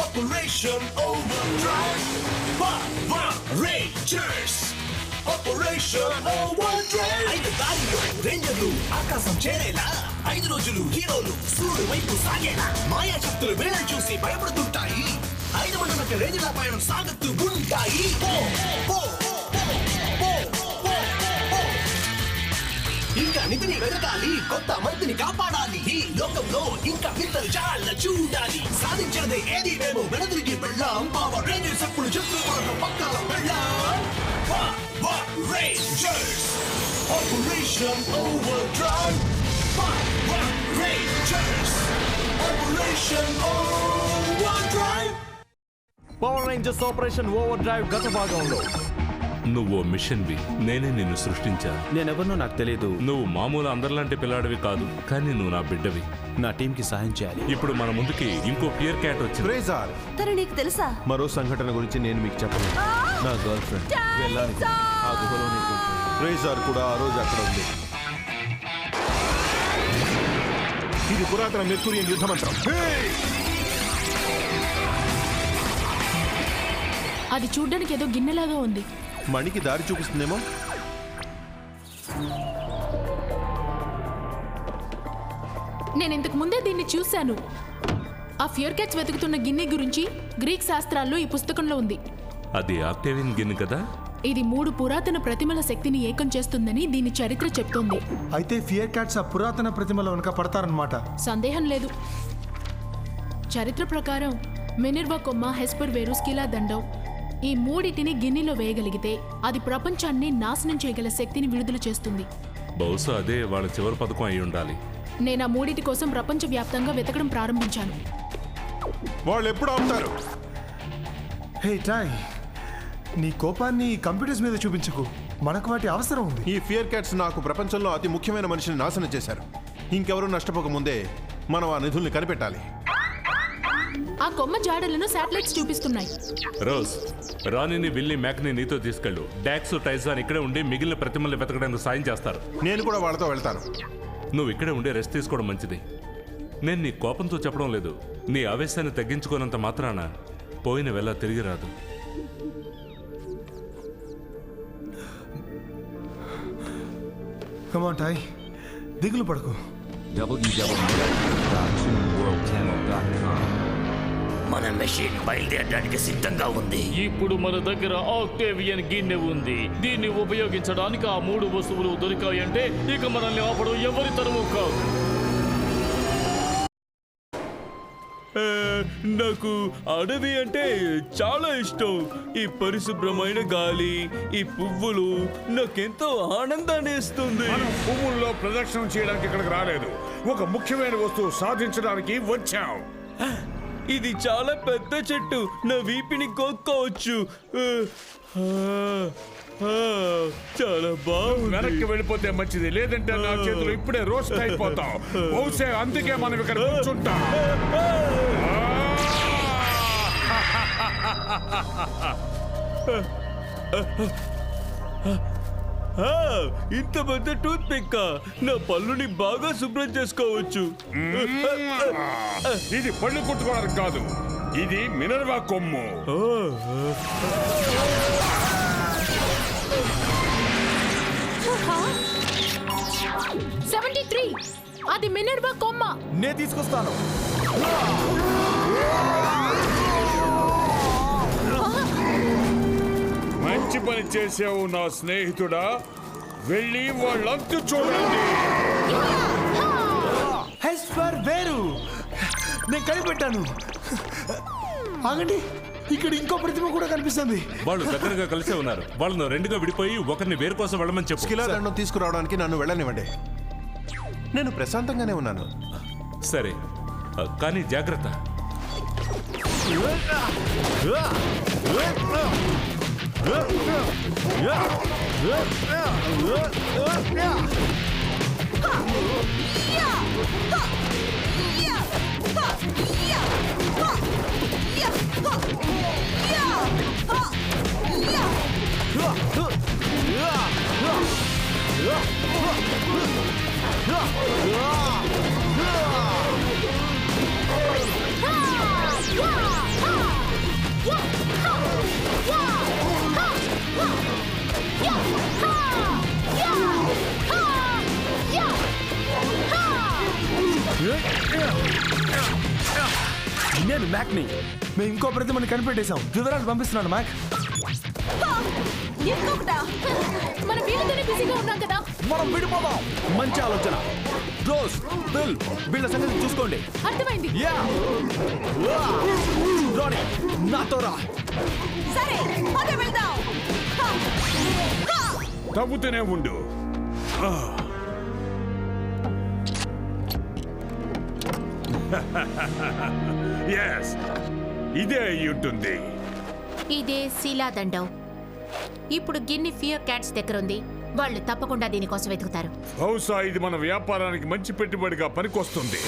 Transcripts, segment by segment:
Operation Overdrive. Power Rangers. Operation Overdrive. 5 దారిలో రేంజర్లు ఆకాశం చేరేలా 5 రోజులు హీరోలు సూర్యుడు వైపు సాగేలా మాయా శక్తులు వేళలు చూసి భయపడుతుంటాయి. 500 మెట్ల రేంజ్ల పయనం సాగుతూ ఉంటాయి. ఇంకా నిధిని వెతకాలి, కొత్త మందిని కాపాడాలి. ఈ లోకంలో ఇంకా వింతలు చాలా చూడాలి. సాధించేది ఏది మేము వెనదిరిగి వెళ్ళాం. పవర్ రేంజర్స్ అప్పుడు చెట్లు పక్కన వెళ్ళాం. Power Rangers operation overdrive. Power Rangers operation overdrive. Power Rangers operation overdrive గత భాగంలో నువ్వు మిషన్వి, నేనే నిన్ను సృష్టించాను. నేనెవరినో నాకు తెలియదు. నువ్వు మామూలు అందరిలాంటి పిల్లాడివి కాదు, కానీ నువ్వు నా బిడ్డవి. నా టీంకి సహాయం చేయాలి. ఇప్పుడు మన ముందుకి ఇంకో ఫియర్ క్యాట్ వచ్చింది. ట్రేజర్, తను నీకు తెలుసా? మరో సంఘటన గురించి నేను మీకు చెప్పను. నా గర్ల్ ఫ్రెండ్ వెళ్ళాలి ఆ గుహలోనే. ట్రేజర్ కూడా ఆ రోజు అక్కడ ఉంది. ఇది పురాతన మెర్కురియన్ యుద్ధ మంత్రం. అది చూడ్డానికి ఏదో గిన్నెలాగా ఉంది. మణికి దారి చూపిస్తుందేమో. నేను ఇంతకు ముందే దీన్ని చూశాను. ఆ ఫియర్ క్యాట్స్ వెతుకుతున్న గిన్నె గురించి గ్రీక్ శాస్త్రాల్లో ఈ పుస్తకంలో ఉంది. అది ఆక్టేవియన్ గిన్నె కదా? ఇది 3 పురాతన ప్రతిమల శక్తిని ఏకం చేస్తుందని దీని చరిత్ర చెప్తోంది. అయితే ఫియర్ క్యాట్స్ ఆ పురాతన ప్రతిమల వెనుక పడతారన్నమాట. సందేహం లేదు. చరిత్ర ప్రకారం మినర్వా కొమ్మ, హెస్పర్ వేరు, స్కిలా దండం ఈ 3టిని గిన్నెలో వేయగలిగితే అది ప్రపంచాన్ని నాశనం చేయగల శక్తిని విడుదల చేస్తుంది. బహుశా అదే వాళ్ళ చివరి పథకం అయి ఉండాలి. నేను ఆ 3టి కోసం ప్రపంచవ్యాప్తంగా వెతకడం ప్రారంభించాను. వాళ్ళు ఎప్పుడు ఆపుతారు? హే టాయ్, నీ కోపాన్ని కంప్యూటర్స్ మీద చూపించకు. మనకు వాటి అవసరం ఉంది. ఈ ఫియర్ క్యాట్స్ నాకు ప్రపంచంలో అతి ముఖ్యమైన మనిషిని నాశనం చేశారు. ఇంకెవరూ నష్టపోక ముందే మనం ఆ నిధుల్ని కనిపెట్టాలి. ఆ కొమ్మ జాడలను శాటిలైట్స్ చూపిస్తున్నాయి. రోజ్, రాణిని, విల్లి, మ్యాక్ని నీతో తీసుకెళ్ళు. డాక్స్, టైజాన్ ఇక్కడే ఉండి మిగిలిన ప్రతిమల్ని వెతకడానికి సాయం చేస్తారు. నేను కూడా వాళ్ళతో వెళ్తాను. నువ్వు ఇక్కడే ఉండి రెస్ట్ తీసుకోవడం మంచిది. నేను నీ కోపంతో చెప్పడం లేదు. నీ ఆవేశాన్ని తగ్గించుకోనంత మాత్రాన పోయిన వేళ తిరిగి రాదు. కమాన్ టాయ్, దిగులు పడకు. మన మెషిన్ బయలుదేరడానికి సిద్ధంగా ఉంది. ఇప్పుడు మన దగ్గర ఆక్టేవియన్ గిన్నె ఉంది. దీన్ని ఉపయోగించడానికి ఆ 3 వస్తువులు దొరికాయంటే ఇక మనల్ని ఆపడం ఎవరి తరము కాదు. నాకు అడవి అంటే చాలా ఇష్టం. ఈ పరిశుభ్రమైన గాలి, ఈ పువ్వులు నాకెంతో ఆనందాన్ని ఇస్తుంది. పువ్వుల్లో ప్రదర్శన చేయడానికి ఇక్కడికి రాలేదు. ఒక ముఖ్యమైన వస్తువు సాధించడానికి వచ్చాం. ఇది చాలా పెద్ద చెట్టు. నా వీపిని కొక్కోవచ్చు. చాలా బాగుంది. వెనక్కి వెళ్ళిపోతే మంచిది, లేదంటే నా చేతులు ఇప్పుడే రోస్ట్ అయిపోతాం. బహుశా అందుకే మనం ఇక్కడ కూర్చుంటాం. ఇంత పెద్ద టూత్ పిక్. నా పళ్ళుని బాగా శుభ్రం చేసుకోవచ్చు. ఇది పళ్ళు కుట్టుకోవడానికి కాదు, ఇది మినర్వా కొమ్ము. 73 అది మినర్వా కొమ్మ. నేను తీసుకొస్తాను. మంచి పని చేసావు నా స్నేహితుడా. వెళ్ళి వాళ్ళంతు చూడండి. హెస్పర్ వేరు నేను కనిపెట్టాను. ఆగండి, ఇక్కడ ఇంకో ప్రతిమ కూడా కనిపిస్తుంది. వాళ్ళు దగ్గరగా కలిసే ఉన్నారు. వాళ్ళను 2గా విడిపోయి ఒకరిని వేరు కోసం వెళ్ళమని చెప్పు. స్కిలా దండం తీసుకురావడానికి నన్ను వెళ్ళనివ్వండి. నేను ప్రశాంతంగానే ఉన్నాను. సరే, కానీ జాగ్రత్త. నేను మ్యాక్ని. మేము ఇంకో ప్రతిమని కనిపెట్టేశాం. వివరాలు పంపిస్తున్నాను మ్యాక్. మన వీళ్ళతోనే బిజీగా ఉన్నాం కదా. మనం విడిపోదాం. మంచి ఆలోచన. రోజ్, బిల్, వీళ్ళ సంగతి చూసుకోండి. అర్థమైంది. యా రాణి, నాతో రా. సరే పద వెళ్దాం. తవ్వుతూనే ఉండు. ఎస్, ఇదే అయి ఉంటుంది. ఇదే శిలాదండం. ఇప్పుడు గిన్ని ఫియర్ క్యాట్స్ దగ్గర ఉంది. వాళ్ళు తప్పకుండా దీనికోసం వెతుకుతారు. బహుశా ఇది మన వ్యాపారానికి మంచి పెట్టుబడిగా పనికొస్తుంది.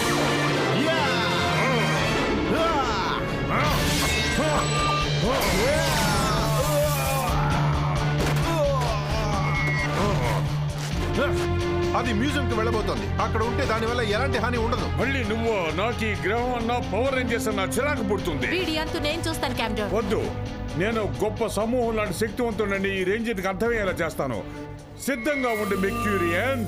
అది మ్యూజియం కి వెళ్ళబోతోంది. అక్కడ ఉంటే దానివల్ల ఎలాంటి హాని ఉండదు. మళ్ళీ నువ్వు నాకు ఈ గ్రహం అన్నా పవర్ రేంజర్స్ అన్నా చిరాకు పుడుతుంది. వీడి అంతు నేను చూస్తాను క్యామ్డర్. వద్దు, నేను గొప్ప సమూహం లాంటి శక్తివంతుడని ఈ రేంజర్కి అర్థమయ్యేలా చేస్తాను. సిద్ధంగా ఉండి మెర్క్యూరియన్.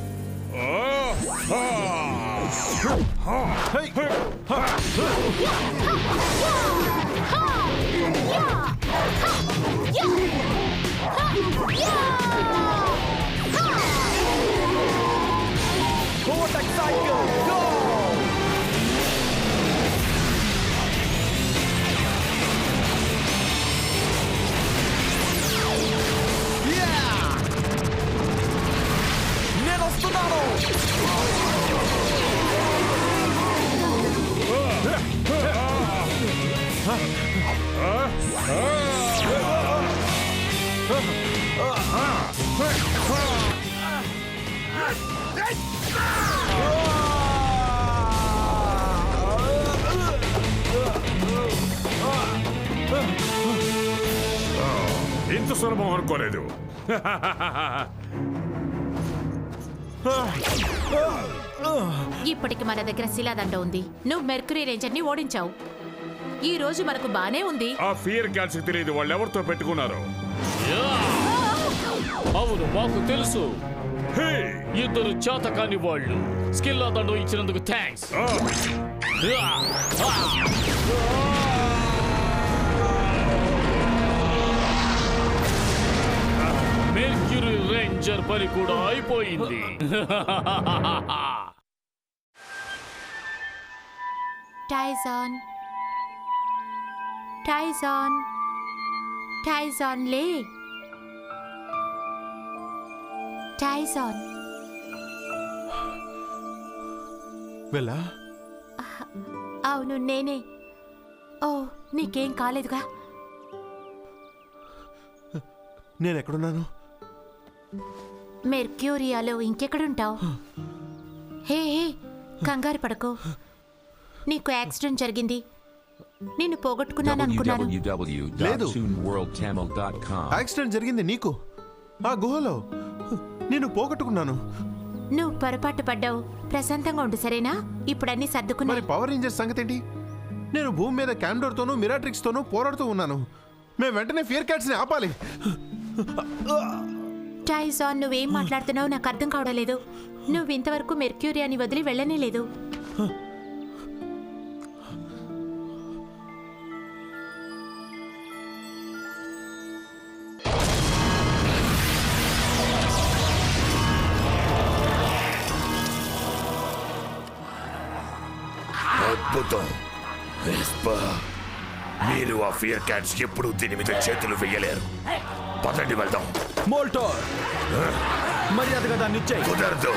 నేను వస్తున్నాను. ఇంత సులభం అనుకోలేదు. ఇప్పటికి మన దగ్గర శిలాదండం ఉంది. నువ్వు మెర్క్యూరీ రేంజర్ ని ఓడించావు. ఈ రోజు మనకు బానే ఉంది. ఆ ఫియర్ క్యాట్స్ తెలియదు వాళ్ళు ఎవరితో పెట్టుకున్నారు. అవును, మాకు తెలుసు. ఇద్దరు చేతకాని వాళ్ళు. స్కిల్ దండం ఇచ్చినందుకు థ్యాంక్స్. మెర్క్యూరీ రేంజర్ పని కూడా అయిపోయింది. టైజాన్, టైజాన్, టైజాన్ లే. టైజాన్. వెళ్ళా? అవును నేనే. ఓ, నీకేం కాలేదుగా? నేను ఎక్కడున్నాను? మెర్క్యూరియాలో ఇంకెక్కడుంటావు? హే హే, కంగారు పడకు. నీకు యాక్సిడెంట్ జరిగింది. నిన్ను పోగొట్టుకున్నాను అనుకున్నాను. యాక్సిడెంట్ జరిగింది నీకు? ఆ గుహలో నేను పోగొట్టుకున్నాను. నువ్వు పొరపాటు పడ్డావు. ప్రశాంతంగా ఉండు సరేనా? ఇప్పుడు అన్ని సర్దుకున్నా. మరి పవర్ రేంజర్స్ సంగతి ఏంటి? నేను భూమి మీద క్యామ్డోర్ తోనూ మిరాట్రిక్స్ తోనూ పోరాడుతూ ఉన్నాను. మేము వెంటనే ఫియర్ క్యాట్స్ ని ఆపాలి. టైజాన్, నువ్వేం మాట్లాడుతున్నావు నాకు అర్థం కావడం లేదు. నువ్వు ఇంతవరకు మెర్క్యూరియాని వదిలి వెళ్ళనే లేదు. అద్భుతం. మీరు ఆ ఫియర్ క్యాట్స్ ఎప్పుడు దీని మీద చేతులు వెయ్యలేరు. పదండి వెళ్దాం. మోల్టార్, మర్యాదగా దాన్ని ఇచ్చేయ్. కుదరదు.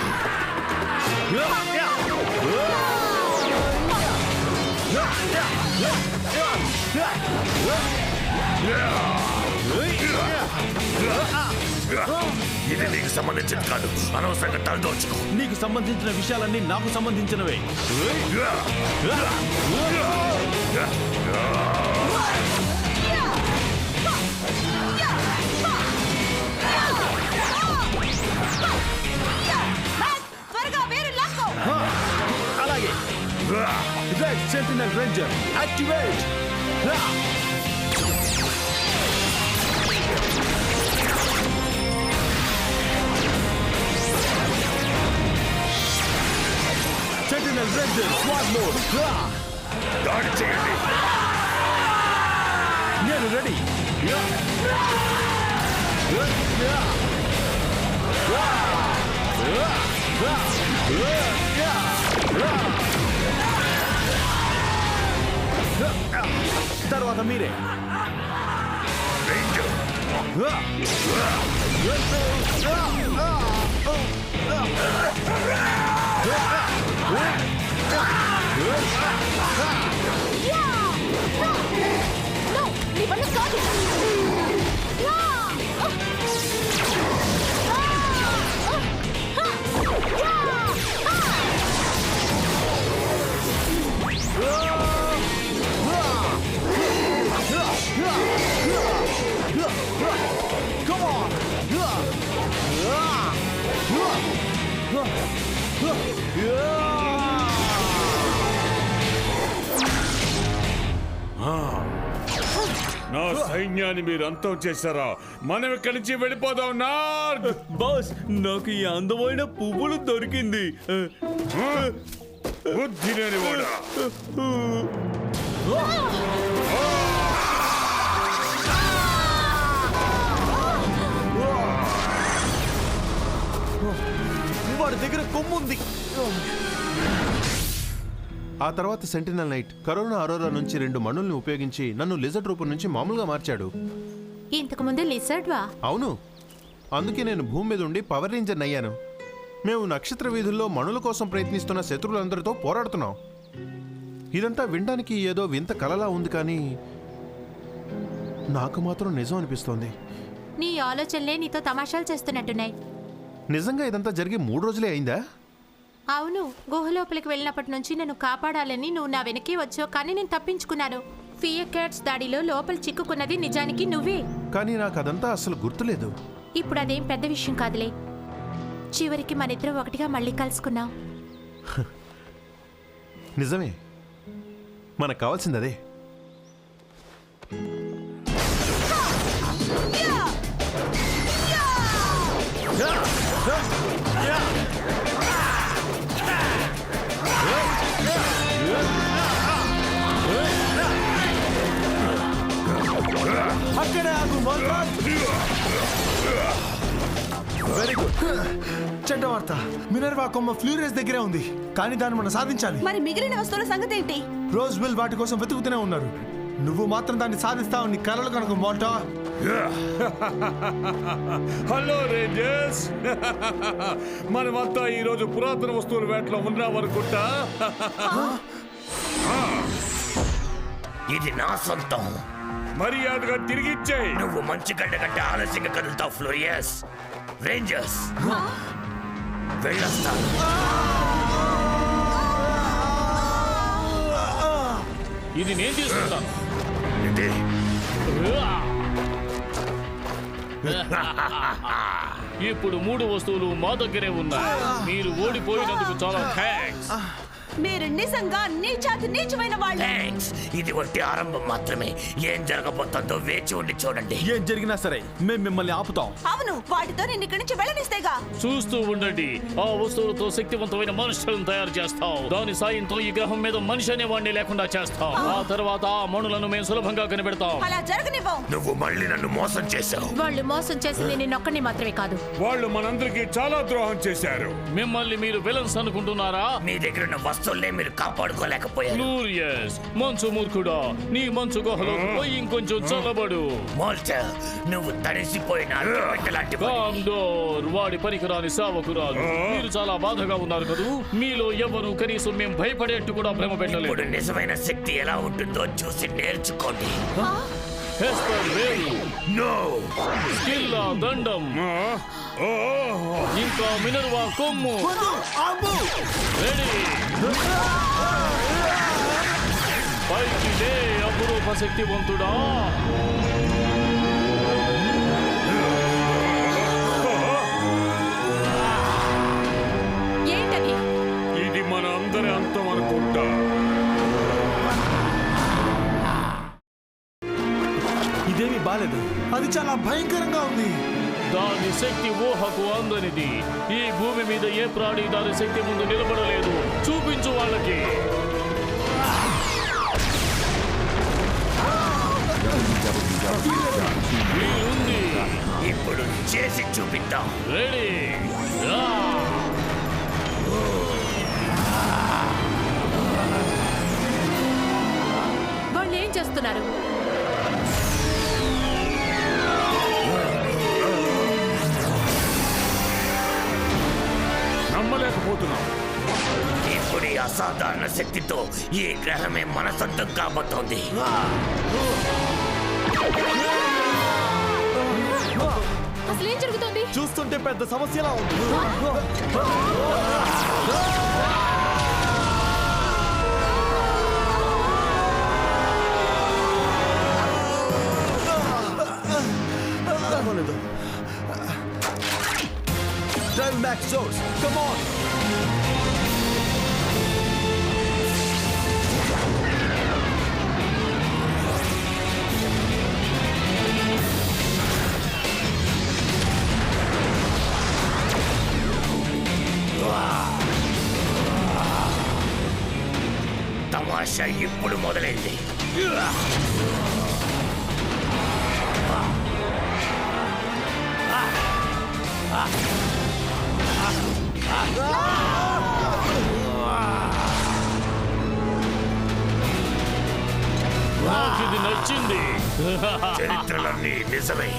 ఇది నీకు సంబంధించింది కాదు. అనవసరంగా తలదోచుకో. నీకు సంబంధించిన విషయాలన్నీ నాకు సంబంధించినవే. అలాగే. Red sentinel ranger activate. Sentinel ranger swat mode. దాడి చేయండి. నేను రెడీ. తర్వాత మీరే. నీ వల్ల కాదు. Come on! నా సైన్యాన్ని మీరు అంతం చేశారా? మనం ఇక్కడి నుంచి వెళ్ళిపోదాం. నార్త్ బాస్, నాకు ఈ అందమైన పువ్వులు దొరికింది. బుద్ధి లేనివాడా. వాడి దగ్గర కొమ్ముంది. ఆ తర్వాత సెంటినల్ నైట్ కరోనా అరోరా నుంచి 2 మణుల్ని ఉపయోగించి నన్ను లిజర్డ్ రూపం నుంచి మామూలుగా మార్చాడు. ఇంతకు ముందు లిజర్డ్వా? అవును, అందుకే నేను భూమి మీద ఉండి పవర్ రేంజర్ అయ్యాను. మేము నక్షత్ర వీధుల్లో మణుల కోసం ప్రయత్నిస్తున్న శత్రువులందరితో పోరాడుతున్నాం. ఇదంతా వినడానికి ఏదో వింత కలలా ఉంది, కానీ నాకు మాత్రం నిజం అనిపిస్తోంది. నీ ఆలోచనలే నీతో తమాషాలు చేస్తున్నట్టున్నాయి. నిజంగా ఇదంతా జరిగి 3 రోజులే అయిందా? అవును, గుహ లోపలికి వెళ్ళినప్పటి నుంచి నన్ను కాపాడాలని నువ్వు నా వెనకే వచ్చావు, కానీ నేను తప్పించుకున్నాను. ఫియర్ క్యాట్స్ దాడిలో లోపల చిక్కుకున్నది నిజానికి నువ్వే. కానీ నాకు అదంతా అసలు గుర్తులేదు. ఇప్పుడు అదేం పెద్ద విషయం కాదులే. చివరికి మనిద్దరం ఒకటిగా మళ్ళీ కలుసుకున్నాం. నిజమే, మనకు కావాల్సింది అదే. అక్కడే ఆగు మోల్రాజ్. Very good. చెడ్డ వార్త, మినర్వా కొమ్మ ఫ్లూరియస్ దగ్గరే ఉంది, కానీ దాన్ని మనం సాధించాలి. మరి మిగిలిన వస్తువుల సంగతి ఏంటి? రోజ్ విల్ వాటి కోసం వెతుకుతూనే ఉన్నారు. నువ్వు మాత్రం దాన్ని సాధిస్తావు నీ కలలు కనుక మోల్టా. Hello Rangers. మనమంతా ఈరోజు పురాతన వస్తువుల వేటలో ఉన్నామనుకుంటా. ఇది నా సొంతం. మర్యాదగా తిరిగిచ్చేయి. నువ్వు మంచి గడ్డ కంటే ఆలస్యంగా కదులుతావు ఫ్లోరియస్. రేంజర్స్ వెళ్ళొస్తాను. ఇది నేను తీసుకుంటాను. ఇది ఇప్పుడు 3 వస్తువులు మా దగ్గరే ఉన్నాయి. మీరు ఓడిపోయినందుకు చాలా థ్యాంక్స్. మీరు నిజంగా నీచాతి నీచమైన వాళ్ళు. థ్యాంక్స్. ఇది ఒట్టి ఆరంభం మాత్రమే. ఏం జరగబోతుందో వేచి ఉండి చూడండి. ఏం జరిగినా సరే మేము మిమ్మల్ని ఆపుతాం. అవును, వాటితో నేను ఇక్కడి నుంచి వెళ్ళనిస్తేగా. చూస్తూ ఉండండి. ఆ వస్తువులతో శక్తివంతమైన మనుషులను తయారు చేస్తాం. దాని సాయంతో ఈ గ్రహం మీద మనిషి అనేవాడిని లేకుండా చేస్తాం. ఆ తర్వాత ఆ మణులను మేము సులభంగా కనిపెడతాం. అలా జరగనివ్వం. నువ్వు మళ్ళీ నన్ను మోసం చేశావు. వాళ్ళు మోసం చేసింది నిన్నొక్కడిని మాత్రమే కాదు. వాళ్ళు మనందరికీ చాలా ద్రోహం చేశారు. మిమ్మల్ని మీరు విలన్స్ అనుకుంటున్నారా? మీ దగ్గర ఉన్న వస్తువుల్నే మీరు కాపాడుకోలేకపోయారు. ఫ్లూరియస్, మంచు మూర్ఖుడా, నీ మంచు గుహలో పోయి ఇంకొంచెం చల్లబడు. మోల్టర్, నువ్వు తడిసిపోయిన లాంటి కామ్డోర్, వాడి పనికిరాని సావకురాలు. మీరు చాలా బాధగా ఉన్నారు కదూ. మీలో ఎవరు కనీసం మేము భయపడేట్టు కూడా భ్రమ పెట్టలేదు. ఇప్పుడు నిజమైన శక్తి ఎలా ఉంటుందో చూసి నేర్చుకోండి. హెస్పర్ వేలు, నో స్కిల్లా దండం, ఇంకా మినర్వా కొమ్ము. రెడీ, పైకి లే అపురూప శక్తివంతుడా. ఏంటది? ఇది మన అందరి అంతం అనుకుంటా. ఇదేమి బాలేదు, అది చాలా భయంకరంగా ఉంది. దాని శక్తి ఊహకు అందనిది. ఈ భూమి మీద ఏ ప్రాణి దాని శక్తి ముందు నిలబడలేదు. చూపించు వాళ్ళకి. వీలుంది. ఇప్పుడు చేసి చూపిద్దాం. రెడీ. వాళ్ళు ఏం చేస్తున్నారు? నమ్మలేకపోతున్నాం. ఇప్పుడు ఈ అసాధారణ శక్తితో ఈ గ్రహమే మన సొంతం కాబోతోంది. అసలు ఏం జరుగుతుంది? చూస్తుంటే పెద్ద సమస్యలా ఉంది. Drive back source. Come on. తమాషా ఇప్పుడు మొదలైంది. నాకు ఇది నచ్చింది. చరిత్రలన్నీ నిజమే.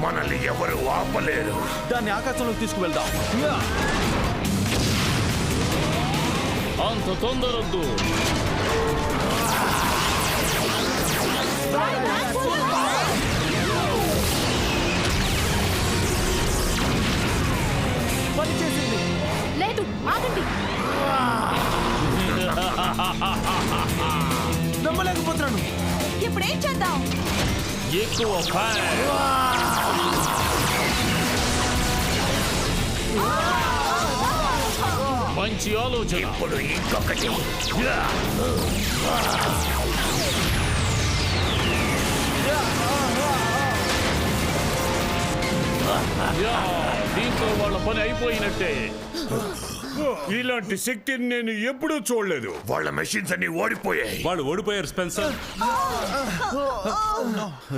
మనల్ని ఎవరు ఆపలేరు. దాన్ని ఆకాశంలోకి తీసుకువెళ్దాం. అంత తొందరొద్దు. పనిచేసింది. లేదు, ఆగండి. నమ్మలేకపోతున్నాను. ఇప్పుడు ఏం చేద్దాం? ఎక్కువ ఫైర్. మంచి ఆలోచన. ఇప్పుడు ఇంకొకటి. దీంతో వాళ్ళ పని అయిపోయినట్టే. ఇలాంటి శక్తిని నేను ఎప్పుడూ చూడలేదు. వాళ్ళ మెషిన్స్ అన్ని ఓడిపోయాయి. వాళ్ళు ఓడిపోయారు స్పెన్సర్.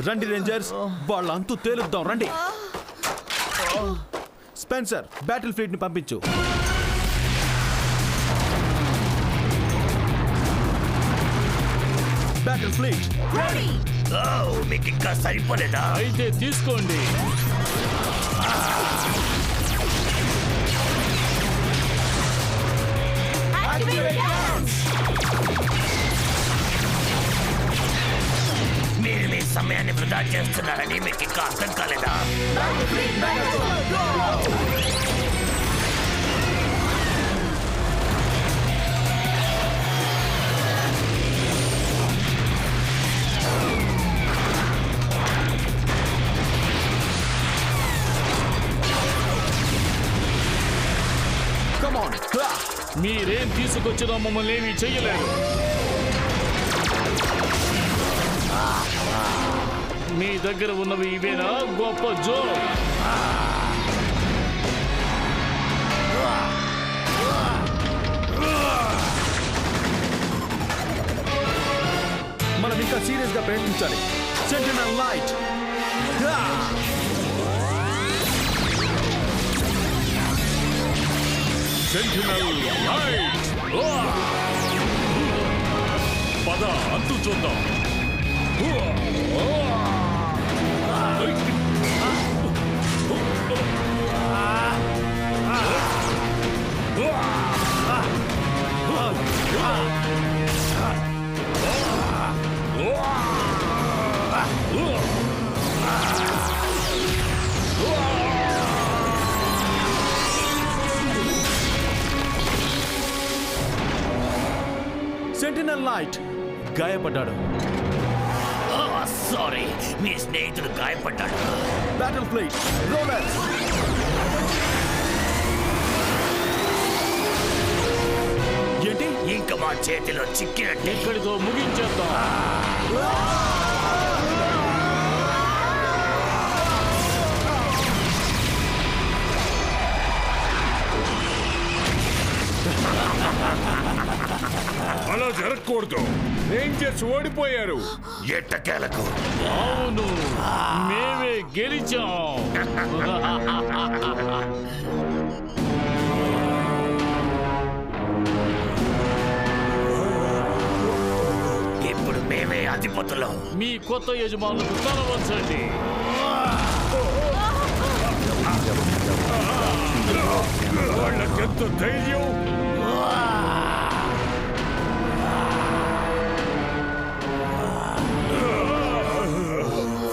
రండి రేంజర్స్, వాళ్ళ అంతు తేలుద్దాం. రండి స్పెన్సర్, బ్యాటిల్ ఫ్లీట్ ని పంపించు. బ్యాటిల్ ఫ్లీట్ మీకు ఇంకా సరిపోలేదా? అయితే తీసుకోండి. మీరు మీ సమయాన్ని వృధా చేస్తున్నారని మీకు ఇంకా అర్థం కాలేదా? మీరేం తీసుకొచ్చినా మమ్మల్ని ఏమీ చెయ్యలేరు. మీ దగ్గర ఉన్నవి ఇవేనా గొప్ప జోక్? మనం ఇంకా సీరియస్ గా ప్రయత్నించాలి. Sentinel light. Sentinel light. పద అంతు చూద్దాం. సెంటినల్ లైట్ గాయపడ్డాడు. సారీ, మీ స్నేహితుడు గాయపడ్డాడు. Battle fleet roller. ఏంటి? ఇంకా మా చేతిలో చిక్కినట్టే. ఇక్కడితో ముగించేద్దాం. అలా జరగకూడదు. రేంజర్స్ ఓడిపోయారు. ఎట్టకేలకు అవును, మేమే గెలిచాం. ఇప్పుడు మేమే అధిపతులం. మీ కొత్త యజమానులకు తల వంచండి. వాళ్ళకెంత ధైర్యం!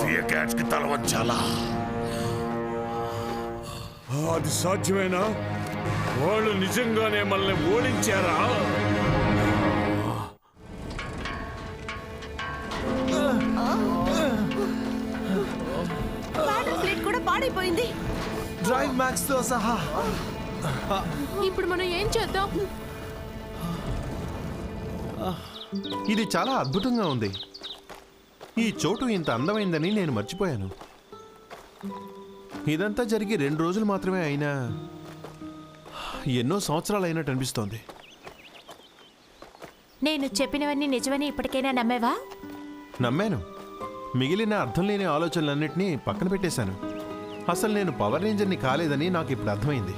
ఫియర్ క్యాట్స్ కి తల వంచాలా? అది సాధ్యమేనా? వాళ్ళు నిజంగానే మనల్ని ఓడించారా? ప్యాడల్ ప్లేట్ కూడా పాడైపోయింది. డ్రైవ్ మ్యాక్స్ తో సహా. ఇప్పుడు మనం ఏం చేద్దాం? ఇది చాలా అద్భుతంగా ఉంది. ఈ చోటు ఇంత అందమైందని నేను మర్చిపోయాను. ఇదంతా జరిగి 2 రోజులు మాత్రమే అయినా ఎన్నో సంవత్సరాలు అయినట్టు అనిపిస్తోంది. నేను చెప్పినవన్నీ నిజమని ఇప్పటికైనా నమ్మేవా? నమ్మాను. మిగిలిన అర్థం లేని ఆలోచనలన్నింటినీ పక్కన పెట్టేశాను. అసలు నేను పవర్ రేంజర్ని కాలేదని నాకు ఇప్పుడు అర్థమైంది.